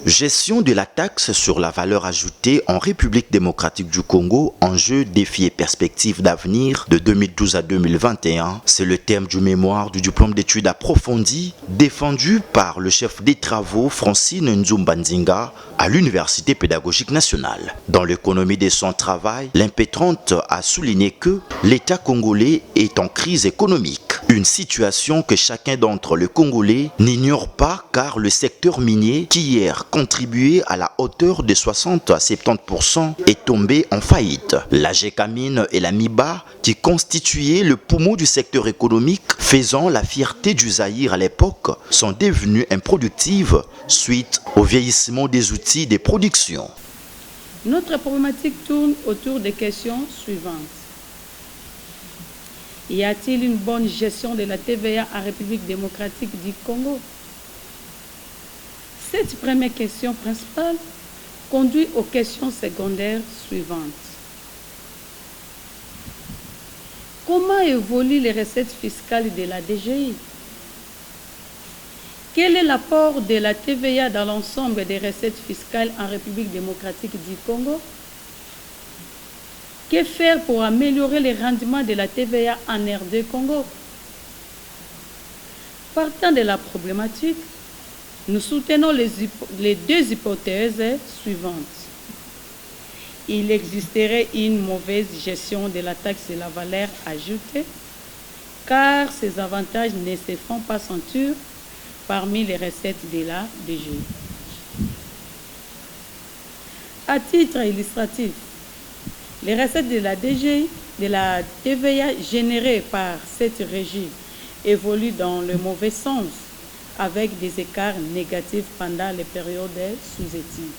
Gestion de la taxe sur la valeur ajoutée en République démocratique du Congo, enjeux, défis et perspectives d'avenir de 2012 à 2021. C'est le thème du mémoire du diplôme d'études approfondies défendu par le chef des travaux Francine Nzumba-Ndinga à l'Université pédagogique nationale. Dans l'économie de son travail, l'impétrante a souligné que l'État congolais est en crise économique. Une situation que chacun d'entre les Congolais n'ignore pas car le secteur minier, qui hier contribuait à la hauteur de 60 à 70%, est tombé en faillite. La GECAMINE et la MIBA, qui constituaient le poumon du secteur économique, faisant la fierté du Zaïre à l'époque, sont devenues improductives suite au vieillissement des outils de production. Notre problématique tourne autour des questions suivantes. Y a-t-il une bonne gestion de la TVA en République démocratique du Congo? Cette première question principale conduit aux questions secondaires suivantes. Comment évoluent les recettes fiscales de la DGI? Quel est l'apport de la TVA dans l'ensemble des recettes fiscales en République démocratique du Congo? Que faire pour améliorer les rendements de la TVA en RD Congo? Partant de la problématique, nous soutenons les deux hypothèses suivantes. Il existerait une mauvaise gestion de la taxe de la valeur ajoutée, car ces avantages ne se font pas sentir parmi les recettes de la DGI. À titre illustratif, les recettes de la DGI, de la TVA générées par cette régie évoluent dans le mauvais sens, avec des écarts négatifs pendant les périodes sous-études.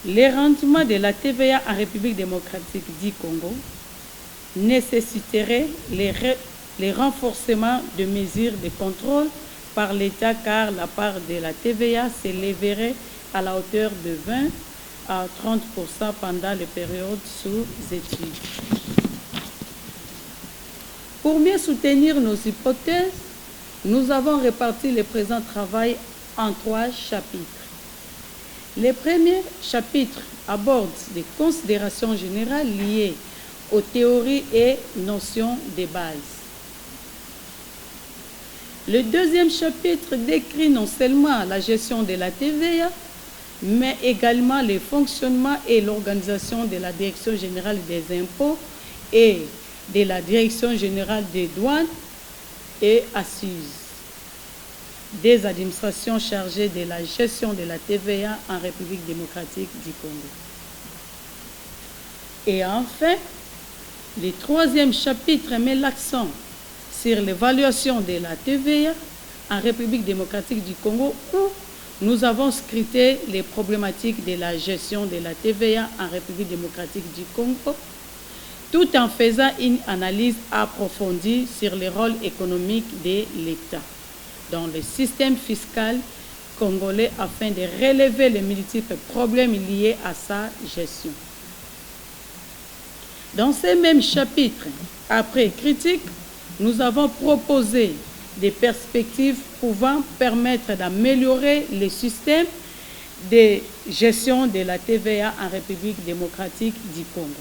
Les rendements de la TVA en République démocratique du Congo nécessiteraient les renforcements de mesures de contrôle par l'État, car la part de la TVA s'élèverait à la hauteur de 20 à 30% pendant les périodes sous-études. Pour mieux soutenir nos hypothèses, nous avons réparti le présent travail en 3 chapitres. Le premier chapitre aborde des considérations générales liées aux théories et notions de base. Le deuxième chapitre décrit non seulement la gestion de la TVA, mais également le fonctionnement et l'organisation de la Direction générale des impôts et de la Direction générale des douanes et assises, des administrations chargées de la gestion de la TVA en République démocratique du Congo. Et enfin, le troisième chapitre met l'accent sur l'évaluation de la TVA en République démocratique du Congo, où nous avons scruté les problématiques de la gestion de la TVA en République démocratique du Congo, tout en faisant une analyse approfondie sur le rôle économique de l'État dans le système fiscal congolais afin de relever les multiples problèmes liés à sa gestion. Dans ces mêmes chapitres, après critique, nous avons proposé des perspectives pouvant permettre d'améliorer le système de gestion de la TVA en République démocratique du Congo.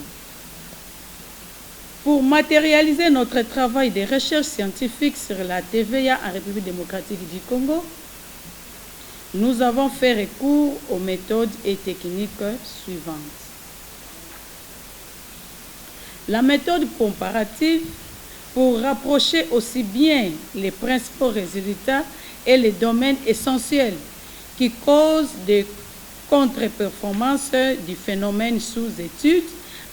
Pour matérialiser notre travail de recherche scientifique sur la TVA en République démocratique du Congo, nous avons fait recours aux méthodes et techniques suivantes. La méthode comparative, pour rapprocher aussi bien les principaux résultats et les domaines essentiels qui causent des contre-performances du phénomène sous étude,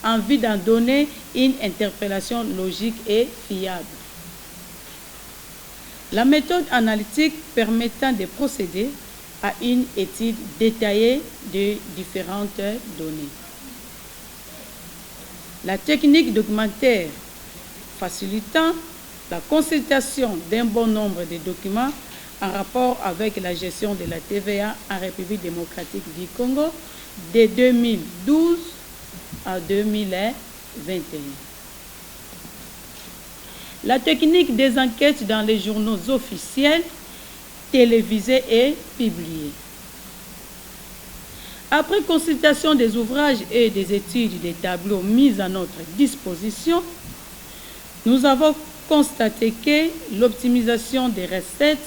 en vue d'en donner une interprétation logique et fiable. La méthode analytique permettant de procéder à une étude détaillée de différentes données. La technique documentaire facilitant la consultation d'un bon nombre de documents en rapport avec la gestion de la TVA en République démocratique du Congo de 2012 à 2021. La technique des enquêtes dans les journaux officiels télévisés et publiés. Après consultation des ouvrages et des études des tableaux mis à notre disposition, nous avons constaté que l'optimisation des recettes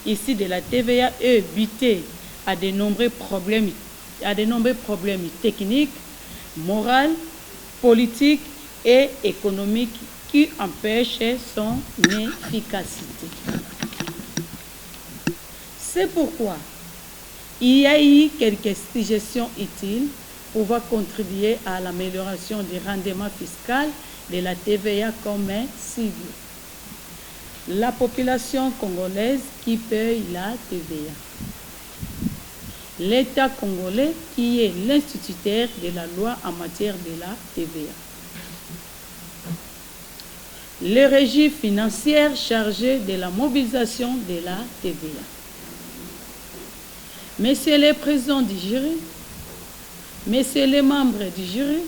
ici de la TVA est butée à de nombreux problèmes techniques, moraux, politiques et économiques qui empêchent son efficacité. C'est pourquoi il y a eu quelques suggestions utiles pour contribuer à l'amélioration du rendement fiscal de la TVA comme cible. La population congolaise qui paye la TVA. L'État congolais qui est l'instituteur de la loi en matière de la TVA. Les régies financières chargées de la mobilisation de la TVA. Messieurs les présidents du jury, messieurs les membres du jury,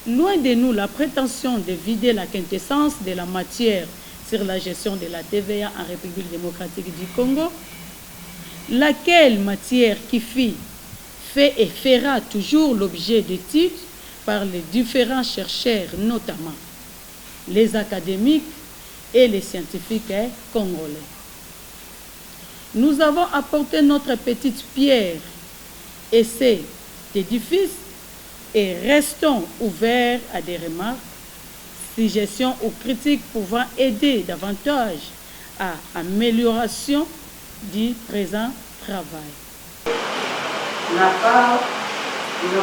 loin de nous la prétention de vider la quintessence de la matière sur la gestion de la TVA en République démocratique du Congo, laquelle matière qui fait et fera toujours l'objet d'études par les différents chercheurs, notamment les académiques et les scientifiques congolais. Nous avons apporté notre petite pierre et cet édifice et restons ouverts à des remarques, suggestions ou critiques pouvant aider davantage à l'amélioration du présent travail. On n'a pas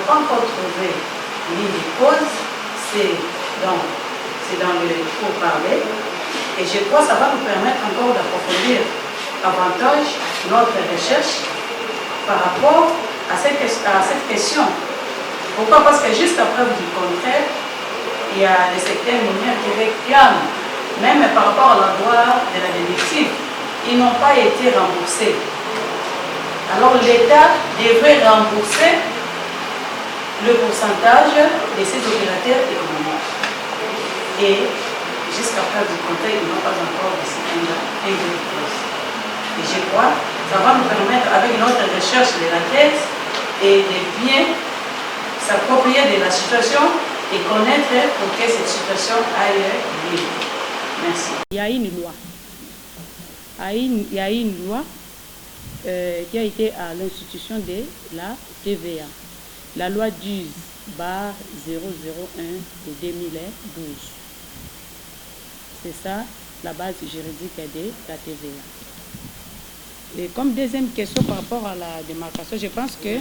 encore trouvé ligne de cause, c'est dans le pourparler. Et je crois que ça va nous permettre encore d'approfondir davantage notre recherche par rapport à cette question. Pourquoi? Parce que jusqu'à preuve du contraire, il y a des secteurs miniers qui réclament, même par rapport à la loi de la déductible, ils n'ont pas été remboursés. Alors l'État devrait rembourser le pourcentage de ces opérateurs économiques. Et jusqu'à preuve du contraire, ils n'ont pas encore reçu un gain de cause. Et je crois que ça va nous permettre, avec notre recherche de la thèse, et de bien s'approprier de la situation et connaître pour que cette situation aille mieux. Merci. Il y a une loi. Il y a une loi qui a été à l'institution de la TVA. La loi 10/001 de 2012. C'est ça la base juridique de la TVA. Et comme deuxième question par rapport à la démarcation, je pense que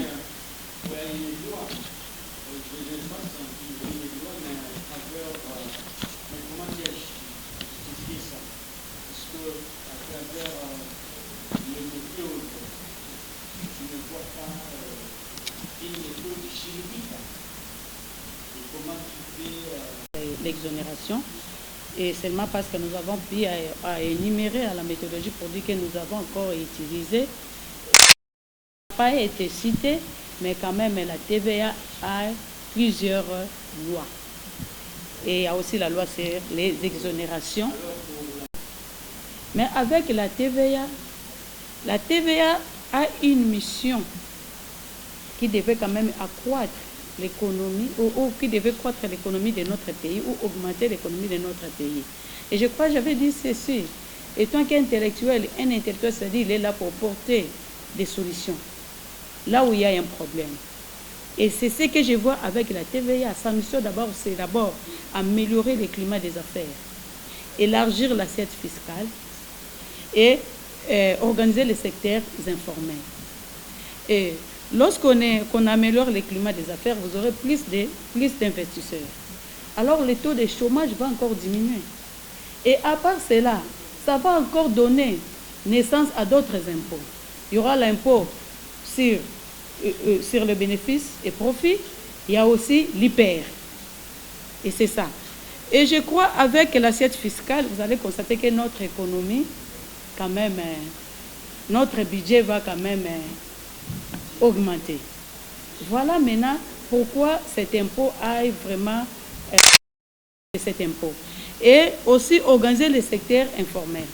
l'exonération, et seulement parce que nous avons pu à énumérer à la méthodologie pour dire que nous avons encore utilisé, pas été cité, mais quand même la TVA a plusieurs lois. Et il y a aussi la loi sur les exonérations. Mais avec la TVA a une mission qui devait quand même accroître l'économie, ou qui devait croître l'économie de notre pays, ou augmenter l'économie de notre pays. Et je crois que j'avais dit ceci, étant qu'intellectuel, un intellectuel, c'est-à-dire il est là pour porter des solutions, là où il y a un problème. Et c'est ce que je vois avec la TVA. Sa mission d'abord, c'est d'abord améliorer le climat des affaires, élargir l'assiette fiscale et organiser les secteurs informels. Et lorsqu'on améliore le climat des affaires, vous aurez plus d'investisseurs. Alors le taux de chômage va encore diminuer. Et à part cela, ça va encore donner naissance à d'autres impôts. Il y aura l'impôt sur le bénéfice et profit. Il y a aussi l'IPER. Et c'est ça. Et je crois avec l'assiette fiscale, vous allez constater que notre économie, quand même, notre budget va quand même augmenter. Voilà maintenant pourquoi cet impôt aille vraiment cet impôt. Et aussi organiser le secteur informel.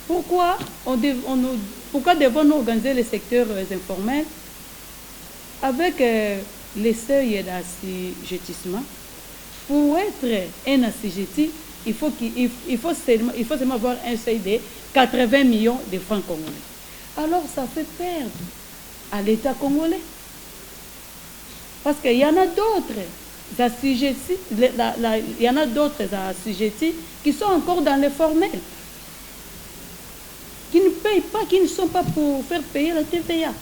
Pourquoi devons-nous organiser les secteurs informels avec les seuils d'assujettissement? Pour être un assujetti, il faut seulement avoir un seuil de 80 millions de francs congolais. Alors ça fait perdre à l'État congolais. Parce qu'il y en a d'autres assujettis, qui sont encore dans les formels, qui ne payent pas, qui ne sont pas pour faire payer la TVA.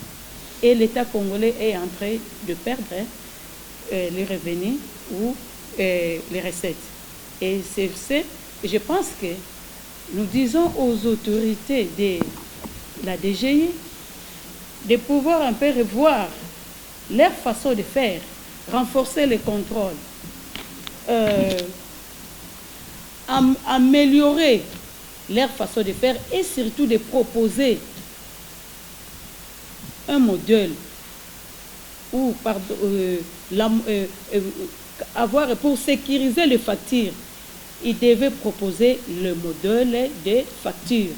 Et l'État congolais est en train de perdre les revenus ou les recettes. Et je pense que nous disons aux autorités de la DGI de pouvoir un peu revoir leur façon de faire, renforcer les contrôles, améliorer leur façon de faire et surtout de proposer un modèle ou pour sécuriser les factures, ils devaient proposer le modèle des factures.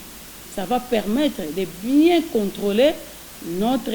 Ça va permettre de bien contrôler notre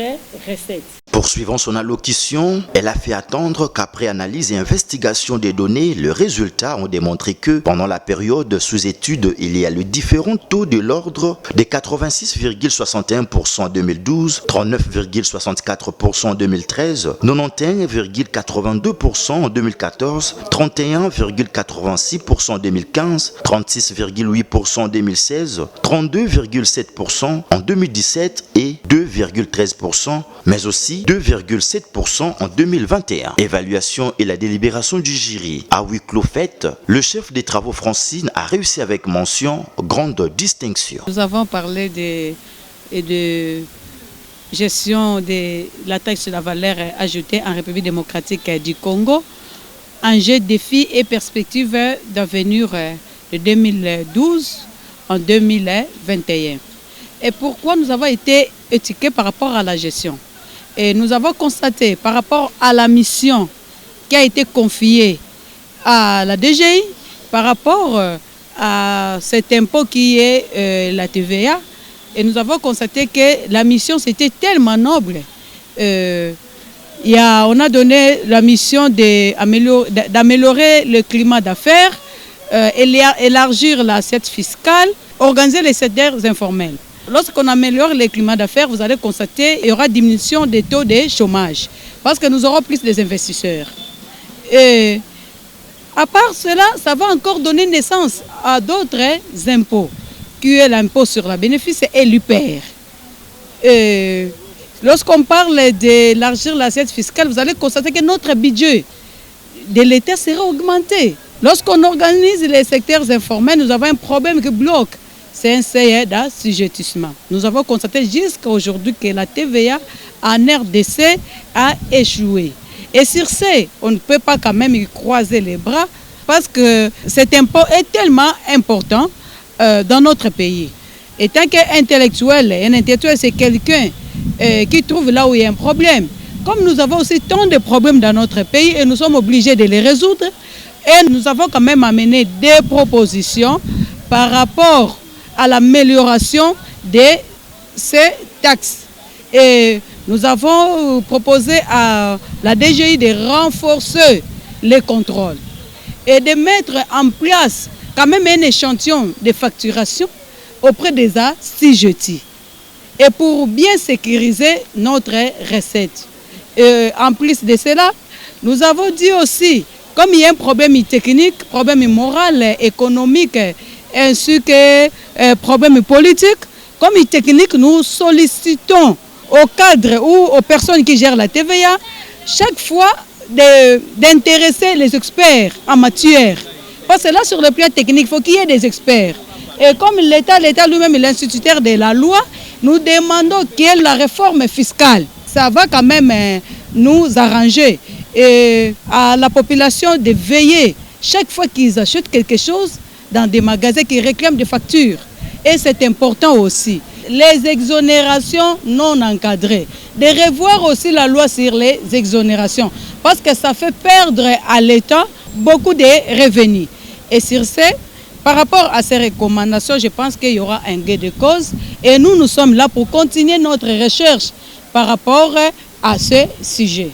recette. Poursuivant son allocution, elle a fait attendre qu'après analyse et investigation des données, les résultats ont démontré que pendant la période sous étude, il y a le différent taux de l'ordre de 86,61% en 2012, 39,64% en 2013, 91,82% en 2014, 31,86% en 2015, 36,8% en 2016, 32,7% en 2017 et 2,13%, mais aussi 2,7% en 2021. Évaluation et la délibération du jury. À huis clos fait, le chef des travaux Francine a réussi avec mention grande distinction. Nous avons parlé de gestion de la taxe sur la valeur ajoutée en République démocratique du Congo, enjeux, défis et perspectives d'avenir de 2012 en 2021. Et pourquoi nous avons été étiquetés par rapport à la gestion? Et nous avons constaté par rapport à la mission qui a été confiée à la DGI, par rapport à cet impôt qui est la TVA, et nous avons constaté que la mission c'était tellement noble. On a donné la mission d'améliorer le climat d'affaires, élargir l'assiette fiscale, organiser les secteurs informels. Lorsqu'on améliore le climat d'affaires, vous allez constater qu'il y aura diminution des taux de chômage parce que nous aurons plus des investisseurs. Et à part cela, ça va encore donner naissance à d'autres impôts, qui est l'impôt sur la bénéfice et l'UPR. Lorsqu'on parle d'élargir l'assiette fiscale, vous allez constater que notre budget de l'État sera augmenté. Lorsqu'on organise les secteurs informels, nous avons un problème qui bloque. C'est un seuil d'assujettissement. Nous avons constaté jusqu'à aujourd'hui que la TVA en RDC a échoué. Et sur ce, on ne peut pas quand même y croiser les bras parce que cet impôt est tellement important dans notre pays. Et tant qu'intellectuel, un intellectuel c'est quelqu'un qui trouve là où il y a un problème. Comme nous avons aussi tant de problèmes dans notre pays et nous sommes obligés de les résoudre, et nous avons quand même amené des propositions par rapport à l'amélioration de ces taxes. Et nous avons proposé à la DGI de renforcer les contrôles et de mettre en place quand même un échantillon de facturation auprès des assujettis et pour bien sécuriser notre recette. En plus de cela, nous avons dit aussi, comme il y a un problème technique, problème moral, économique, ainsi que problème politique, comme technique, nous sollicitons aux cadres ou aux personnes qui gèrent la TVA, chaque fois d'intéresser les experts en matière. Parce que là, sur le plan technique, il faut qu'il y ait des experts. Et comme l'État lui-même est l'instituteur de la loi, nous demandons quelle est la réforme fiscale. Ça va quand même nous arranger. Et à la population de veiller, chaque fois qu'ils achètent quelque chose, dans des magasins qui réclament des factures. Et c'est important aussi. Les exonérations non encadrées. De revoir aussi la loi sur les exonérations. Parce que ça fait perdre à l'État beaucoup de revenus. Et sur ce, Par rapport à ces recommandations, je pense qu'il y aura un gain de cause et nous sommes là pour continuer notre recherche par rapport à ce sujet.